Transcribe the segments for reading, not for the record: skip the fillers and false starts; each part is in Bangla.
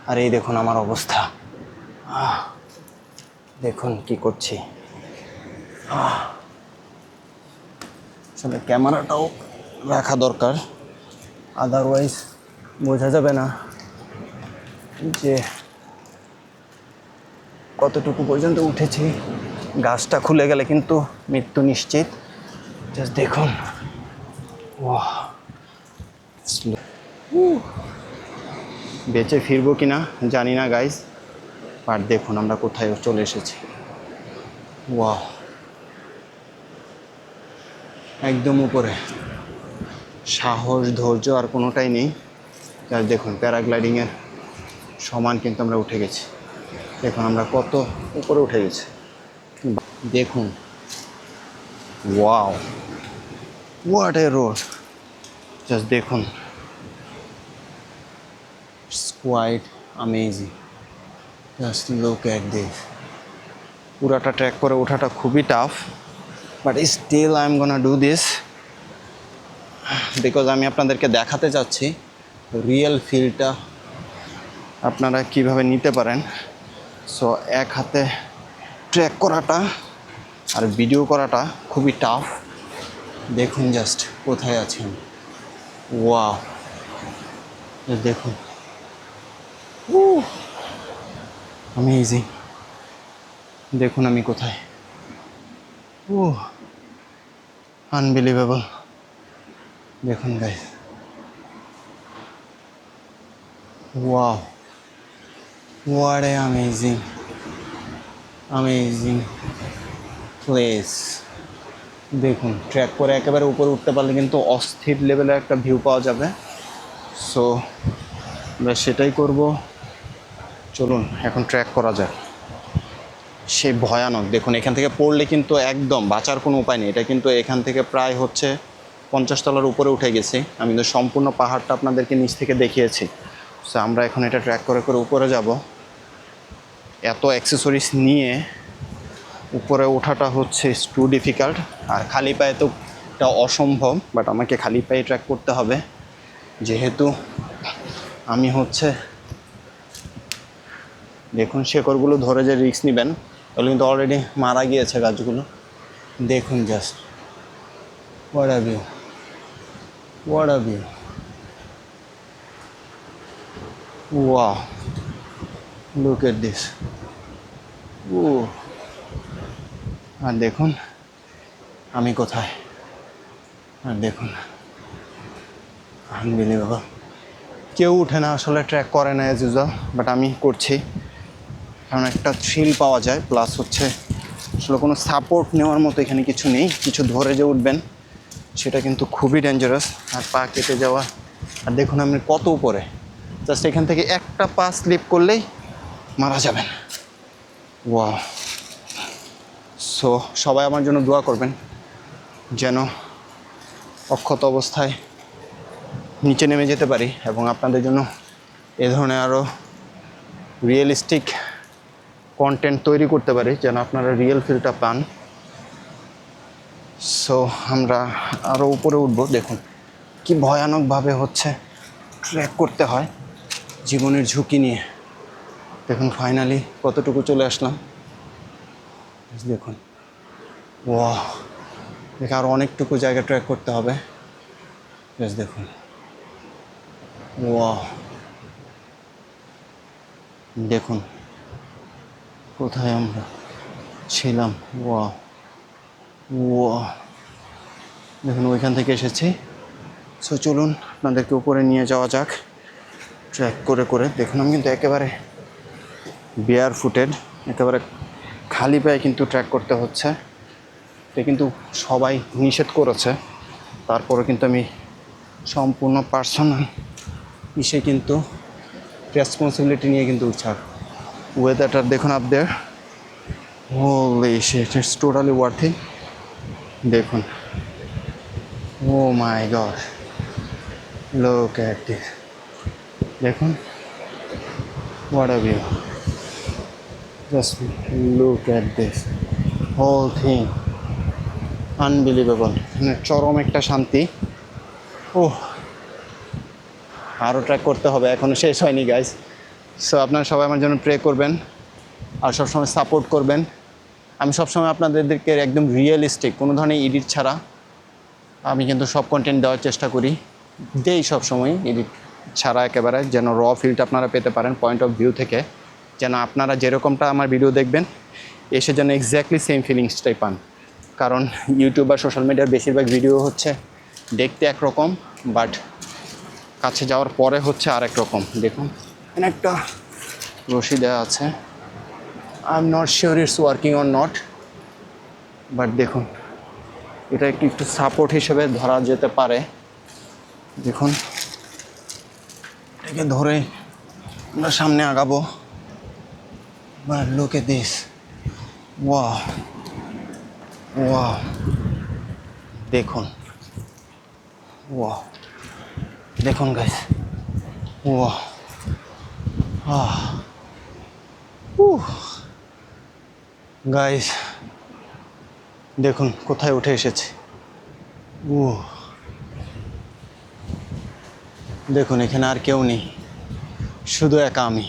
আর এই দেখুন আমার অবস্থা, দেখুন কি করছি। আসলে ক্যামেরাটাও রাখা দরকার, আদারওয়াইজ বোঝা যাবে না যে কতটুকু পর্যন্ত উঠেছি। গাছটা খুলে গেলে কিন্তু মৃত্যু নিশ্চিত। জাস্ট দেখুন, বেঁচে ফিরবো কিনা জানি না গাইজ, বাট দেখুন আমরা কোথায় চলে এসেছি। ওয়াও, একদম উপরে। সাহস ধৈর্য আর কোনোটাই নেই। জাস্ট দেখুন প্যারাগ্লাইডিংয়ের সমান কিন্তু আমরা উঠে গেছি। দেখুন আমরা কত উপরে উঠে গেছি দেখুন। Wow, what a road. Just দেখুন, it's quite amazing. Just look at this. পুরাটা ট্র্যাক করে ওঠাটা খুবই tough, but still I am gonna do this because আমি আপনাদেরকে দেখাতে চাচ্ছি রিয়েল ফিলটা আপনারা কিভাবে নিতে পারেন। সো এক হাতে ট্র্যাক করাটা আর ভিডিও করাটা খুবই টাফ। দেখুন জাস্ট কোথায় আছেন। ওয়াও, দেখুন, অ্যামেজিং। দেখুন আমি কোথায়। আনবিলিভেবল। দেখুন guys, wow, what A amazing amazing place. দেখুন ট্র্যাক করে একেবারে উপরে উঠতে পারলে কিন্তু অস্থির লেভেলের একটা ভিউ পাওয়া যাবে। সো আমরা সেটাই করব। চলুন এখন ট্র্যাক করা যাক। সে ভয়ানক। দেখুন এখান থেকে পড়লে কিন্তু একদম বাঁচার কোনো উপায় নেই। এটা কিন্তু এখান থেকে প্রায় 50 তলার উপরে উঠে গেছি। আমি তো সম্পূর্ণ পাহাড়টা আপনাদেরকে নিচ থেকে দেখিয়েছি। সো আমরা এখন এটা ট্র্যাক করে করে উপরে যাব। এত অ্যাক্সেসরিজ নিয়ে উপরে ওঠাটা টু ডিফিকাল্ট, আর খালি পায়ে তো এটা অসম্ভব। বাট আমাকে খালি পায়ে ট্র্যাক করতে হবে, যেহেতু আমি দেখুন শেকড়গুলো ধরে যে রিস্ক নেবেন, ওগুলো কিন্তু অলরেডি মারা গিয়েছে গাছগুলো। দেখুন just what a view, what a view. Wow, look at this. আর দেখুন আমি কোথায়, আর দেখুন আনবিলিভেবল। কেউ উঠে না আসলে, ট্র্যাক করে না অ্যাজ ইউজুয়াল, বাট আমি করছি কারণ একটা থ্রিল পাওয়া যায়। প্লাস আসলে কোনো সাপোর্ট নেওয়ার মতো এখানে কিছু নেই। কিছু ধরে যে উঠবেন সেটা কিন্তু খুবই ডেঞ্জারাস, আর পা কেটে যাওয়া। আর দেখুন আমি কত উপরে, জাস্ট এখান থেকে একটা পা স্লিপ করলেই মারা যাবেন। ওয়াও। সো সবাই আমার জন্য দোয়া করবেন যেন অক্ষত অবস্থায় নিচে নেমে যেতে পারি, এবং আপনাদের জন্য এ ধরনের আরও রিয়েলিস্টিক কন্টেন্ট তৈরি করতে পারি, যেন আপনারা রিয়েল ফিলটা পান। সো আমরা আরও উপরে উঠবো। দেখুন কি ভয়ানকভাবে ট্র্যাক করতে হয় জীবনের ঝুঁকি নিয়ে। দেখুন ফাইনালি কতটুকু চলে আসলাম। দেখুন, ওয়াও, দেখে আরও অনেকটুকু জায়গা ট্র্যাক করতে হবে। দেখুন, ওয়াও, দেখুন কোথায় আমরা ছিলাম। ওয়াও, ওয়াও, দেখুন ওইখান থেকে এসেছি। সো চলুন আপনাদেরকে উপরে নিয়ে যাওয়া যাক ট্র্যাক করে করে। দেখুন আমি কিন্তু একেবারে বেয়ার ফুটেড, একেবারে খালি পায়ে কিন্তু ট্র্যাক করতে হচ্ছে। এটা কিন্তু সবাই নিষেধ করেছে, তারপরে কিন্তু আমি সম্পূর্ণ পার্সোনাল কিন্তু রেসপন্সিবিলিটি নিয়ে কিন্তু উঠছি। ওয়েদারটা দেখুন up there, holy shit, it's totally worthy. দেখুন, oh my God, look at this. দেখুন what a view, just look at this whole thing, unbelievable. মানে চরম একটা শান্তি। আরও ট্র্যাক করতে হবে, এখনও শেষ হয়নি গাইজ। সো আপনারা সবাই আমার জন্য প্রে করবেন আর সবসময় সাপোর্ট করবেন। আমি সবসময় আপনাদেরকে একদম রিয়েলিস্টিক কোনো ধরনের এডিট ছাড়া আমি কিন্তু সব কন্টেন্ট দেওয়ার চেষ্টা করি, দেই সবসময় এডিট ছাড়া একেবারে, যেন র ফিলটা আপনারা পেতে পারেন পয়েন্ট অফ ভিউ থেকে, যেন আপনারা যেরকমটা আমার ভিডিও দেখবেন এসে যেন এক্স্যাক্টলি সেম ফিলিংসটাই পান। কারণ ইউটিউব বা সোশ্যাল মিডিয়ার বেশিরভাগ ভিডিও হচ্ছে দেখতে একরকম, বাট কাছে যাওয়ার পরে হচ্ছে আরেক রকম। দেখুন এখানে একটা রশি দেওয়া আছে, I am not sure it's working or not, but দেখুন এটা একটু সাপোর্ট হিসেবে ধরা যেতে পারে। দেখুন এটাকে ধরে আমরা সামনে আগাবো। But look at this, wow wow, দেখুন ওয়াও, দেখুন গাইস, ওয়াও, গাইস দেখুন কোথায় উঠে এসেছে। ও দেখুন এখানে আর কেউ নেই, শুধু একা আমি।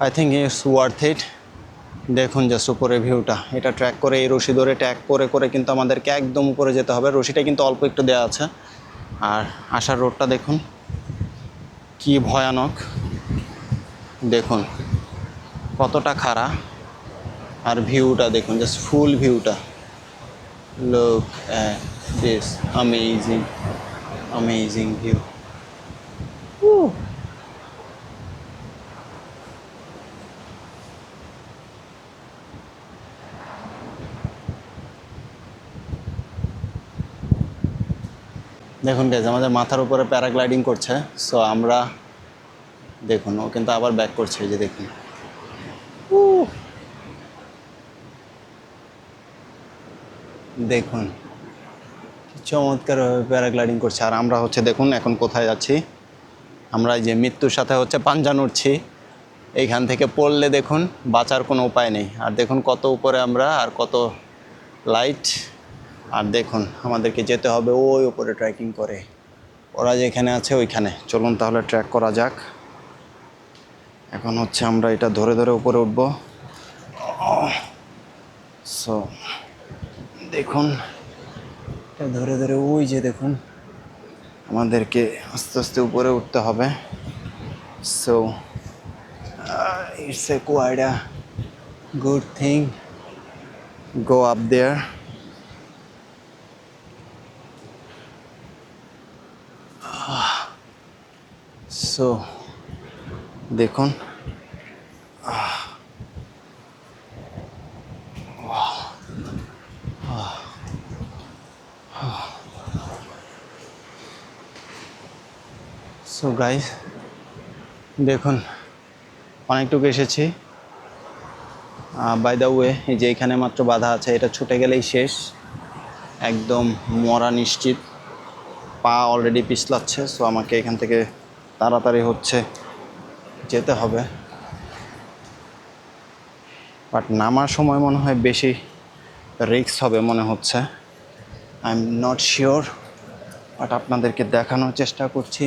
I think it's worth it. দেখুন জাস্ট উপরে ভিউটা, এটা ট্র্যাক করে এই রশি ধরে ট্র্যাক করে করে কিন্তু আমাদেরকে একদম উপরে যেতে হবে। রশিটা কিন্তু অল্প একটু দেওয়া আছে, আর আসার রোডটা দেখুন কি ভয়ানক, দেখুন কতটা খাড়া, আর ভিউটা দেখুন জাস্ট ফুল ভিউটা। Look at this amazing amazing view. দেখুন গাইজ আমাদের মাথার উপরে প্যারাগ্লাইডিং করছে। সো আমরা দেখুন ও কিন্তু আবার ব্যাক করছে, এই যে দেখুন দেখুন চমৎকারভাবে প্যারাগ্লাইডিং করছে। আর আমরা হচ্ছে দেখুন এখন কোথায় যাচ্ছি, আমরা যে মৃত্যুর সাথে হচ্ছে পাঞ্জা নড়ছি। এইখান থেকে পড়লে দেখুন বাঁচার কোনো উপায় নেই। আর দেখুন কত উপরে আমরা, আর কত লাইট, আর দেখুন আমাদেরকে যেতে হবে ওই উপরে ট্রেকিং করে, ওরা যেখানে আছে ওইখানে। চলুন তাহলে ট্র্যাক করা যাক। এখন হচ্ছে আমরা এটা ধরে ধরে উপরে উঠব। সো দেখুন এটা ধরে ধরে ওই যে দেখুন আমাদেরকে আস্তে আস্তে উপরে উঠতে হবে। So it's a quite a good thing, go up there. So দেখুন সো গাইস দেখুন অনেকটুকু এসেছি। বাই দ্য ওয়ে এই যে এখানে মাত্র বাধা আছে, এটা ছুটে গেলেই শেষ, একদম মরা নিশ্চিত। পা অলরেডি পিছলাচ্ছে, সো আমাকে এখান থেকে তাড়াতাড়ি হচ্ছে যেতে হবে। বাট নামার সময় মনে হয় বেশি রিস্ক হবে মনে হচ্ছে, I am not sure, but আপনাদেরকে দেখানোর চেষ্টা করছি।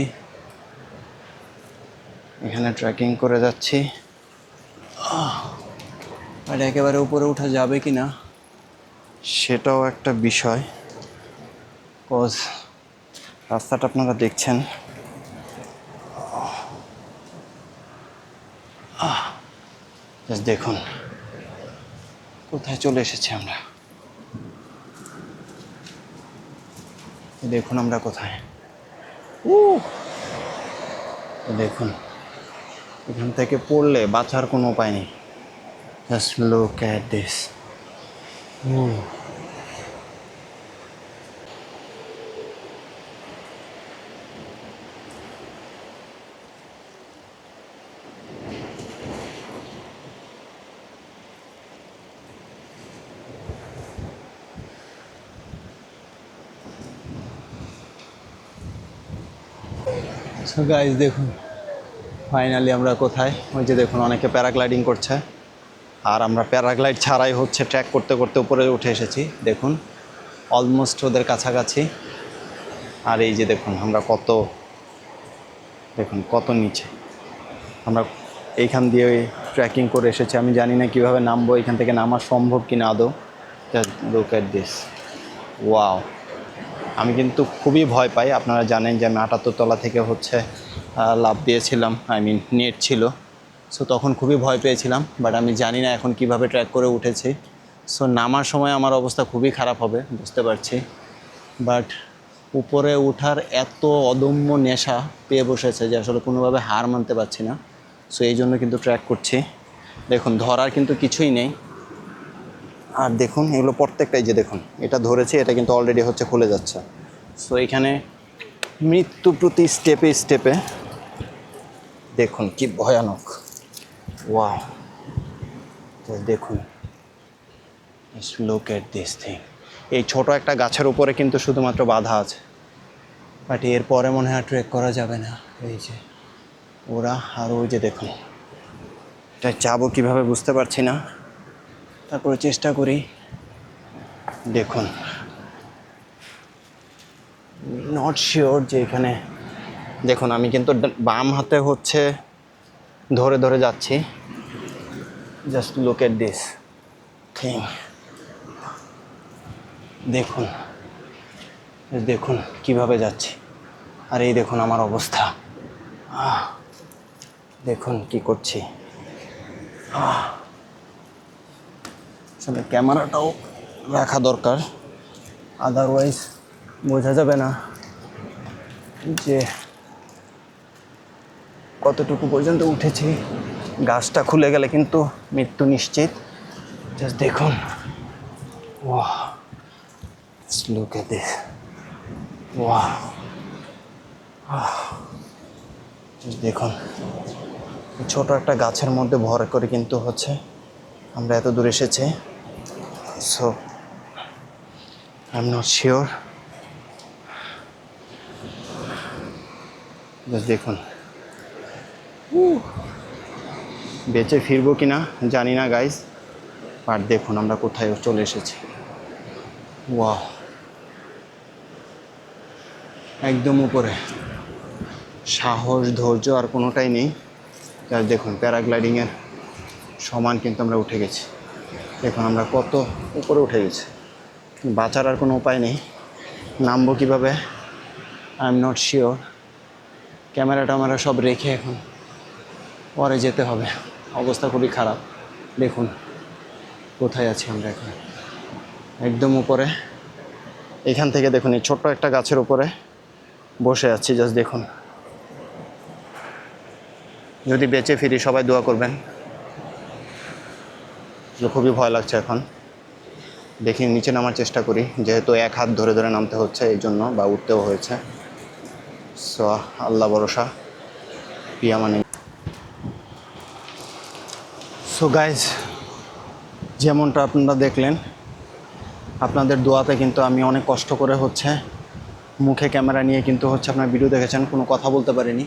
এখানে ট্রেকিং করে যাচ্ছি, বাট একেবারে উপরে ওঠা যাবে কি না সেটাও একটা বিষয়। কজ রাস্তাটা আপনারা দেখছেন, জাস্ট দেখুন কোথায় চলে এসেছি আমরা। দেখুন আমরা কোথায়, দেখুন এখান থেকে পড়লে বাঁচার কোনো উপায় নেই। Just look at this. So guys দেখুন ফাইনালি আমরা কোথায়, ওই যে দেখুন অনেকে প্যারাগ্লাইডিং করছে, আর আমরা প্যারাগ্লাইড ছাড়াই হচ্ছে ট্র্যাক করতে করতে উপরে উঠে এসেছি। দেখুন অলমোস্ট ওদের কাছাকাছি। আর এই যে দেখুন আমরা কত দেখুন কত নিচে। আমরা এইখান দিয়ে ট্রেকিং করে এসেছি, আমি জানি না কীভাবে নামবো, এখান থেকে নামা সম্ভব কি না আদৌ। Just look at this, wow. আমি কিন্তু খুবই ভয় পাই, আপনারা জানেন যে আমি 78 তলা থেকে হচ্ছে লাফ দিয়েছিলাম, আই মিন নেট ছিল। সো তখন খুবই ভয় পেয়েছিলাম, বাট আমি জানি না এখন কিভাবে ট্র্যাক করে উঠেছি। সো নামার সময় আমার অবস্থা খুবই খারাপ হবে বুঝতে পারছি, বাট উপরে ওঠার এত অদম্য নেশা পেয়ে বসেছে যে আসলে কোনোভাবে হার মানতে পারছি না। সো এই জন্য কিন্তু ট্র্যাক করছি। দেখুন ধরার কিন্তু কিছুই নেই। আর দেখুন এগুলো প্রত্যেকটাই, যে দেখুন এটা ধরেছে, এটা কিন্তু অলরেডি হচ্ছে খুলে যাচ্ছে। সো এখানে মৃত্যু প্রতি স্টেপে স্টেপে দেখুন কি ভয়ানক। ওয়াও, দেখুন, লুক এট দিস থিং। এই ছোট একটা গাছের উপরে কিন্তু শুধুমাত্র বাধা আছে, বাট এরপরে মনে হয় ট্রেক করা যাবে না। এই যে ওরা, আর ওই যে দেখুন, এটা যাবো কীভাবে বুঝতে পারছি না, তারপরে চেষ্টা করি। দেখুন, নট শিওর যে এখানে, দেখুন আমি কিন্তু বাম হাতে হচ্ছে ধরে ধরে যাচ্ছি। Just look at this thing. দেখুন, দেখুন কিভাবে যাচ্ছি, আর এই দেখুন আমার অবস্থা। দেখুন কি করছি। আসলে ক্যামেরাটাও রাখা দরকার, আদারওয়াইজ বোঝা যাবে না যে কতটুকু পর্যন্ত উঠেছি। গাছটা খুলে গেলে কিন্তু মৃত্যু নিশ্চিত। জাস্ট দেখুন, wow, look at this, wow. দেখুন ছোট একটা গাছের মধ্যে ভর করে কিন্তু হচ্ছে আমরা এত দূর এসেছি। So I am not sure. দেখুন বেঁচে ফিরবো কি না জানি না গাইজ, আর দেখুন আমরা কোথায় চলে এসেছি। ওয়াও, একদম উপরে। সাহস ধৈর্য আর কোনোটাই নেই। আর দেখুন প্যারাগ্লাইডিংয়ের সমান কিন্তু আমরা উঠে গেছি। দেখুন আমরা কত উপরে উঠে গেছি, বাঁচার আর কোনো উপায় নেই। নামবো কীভাবে আই এম নট শিওর। ক্যামেরাটা আমরা সব রেখে এখন পরে যেতে হবে, অবস্থা খুবই খারাপ। দেখুন কোথায় আছি আমরা এখন, একদম উপরে। এখান থেকে দেখুন এই ছোট্ট একটা গাছের উপরে বসে আছি। জাস্ট দেখুন, যদি বেঁচে ফিরি সবাই দোয়া করবেন। খুবই ভয় লাগছে এখন। দেখি নিচে নামার চেষ্টা করি, যেহেতু এক হাত ধরে ধরে নামতে হচ্ছে এই জন্য, বা উঠতেও হয়েছে। সো আল্লাহ ভরসা, পিয়া মানে। সো গাইজ, যেমনটা আপনারা দেখলেন, আপনাদের দোয়াতে কিন্তু আমি অনেক কষ্ট করে হচ্ছে মুখে ক্যামেরা নিয়ে কিন্তু হচ্ছে আপনার ভিডিও দেখেছেন, কোনো কথা বলতে পারিনি।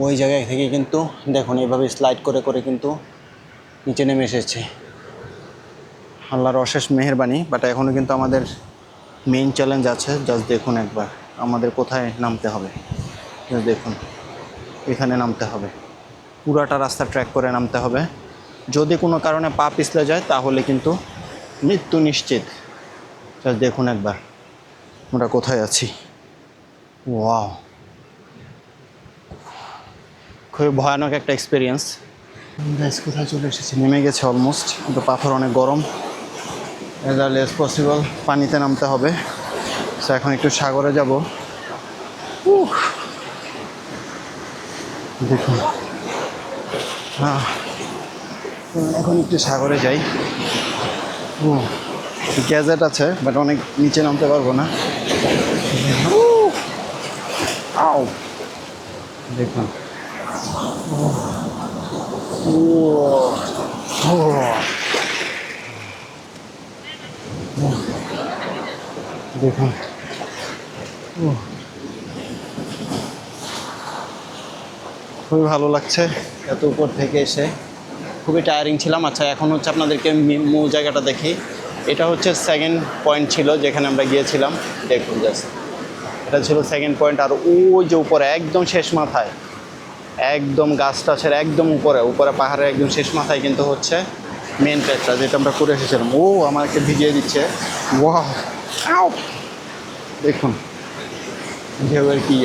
ওই জায়গায় থেকে কিন্তু দেখুন এইভাবে স্লাইড করে করে কিন্তু নিচে নেমে এসেছে। আল্লাহর অশেষ মেহেরবানি। বাট এখনও কিন্তু আমাদের মেইন চ্যালেঞ্জ আছে। জাস্ট দেখুন একবার আমাদের কোথায় নামতে হবে। জাস্ট দেখুন, এখানে নামতে হবে, পুরাটা রাস্তা ট্র্যাক করে নামতে হবে। যদি কোনো কারণে পা পিছলে যায় তাহলে কিন্তু মৃত্যু নিশ্চিত। জাস্ট দেখুন একবার আমরা কোথায় আছি। ওয়াও, খুবই ভয়ানক একটা এক্সপিরিয়েন্স। গাইস কোথায় চলে এসেছি, নেমে গেছে অলমোস্ট, কিন্তু পাথর অনেক গরম। এজ আর্লি অ্যাজ পসিবল পানিতে নামতে হবে। সো এখন একটু সাগরে যাব। দেখুন, হ্যাঁ এখন একটু সাগরে যাই। গ্যাজেট আছে বাট অনেক নিচে নামতে পারবো না। আও, দেখুন দেখুন, খুবই ভালো লাগছে এত উপর থেকে এসে। খুবই টায়ারিং ছিলাম। আচ্ছা এখন হচ্ছে আপনাদেরকে মূল জায়গাটা দেখি। এটা হচ্ছে সেকেন্ড পয়েন্ট ছিল যেখানে আমরা গিয়েছিলাম। দেখুন জাস্ট এটা ছিল সেকেন্ড পয়েন্ট। আর ওই যে উপরে একদম শেষ মাথায়, একদম গাছ টাছের একদম উপরে উপরে পাহাড়ের একদম শেষ মাথায় কিন্তু হচ্ছে মেন ট্র্যাকটা, যেটা আমরা করে এসেছিলাম। ও আমাকে ভিজিয়ে দিচ্ছে। ওয়াও, দেখুন ঢেউয়ের কি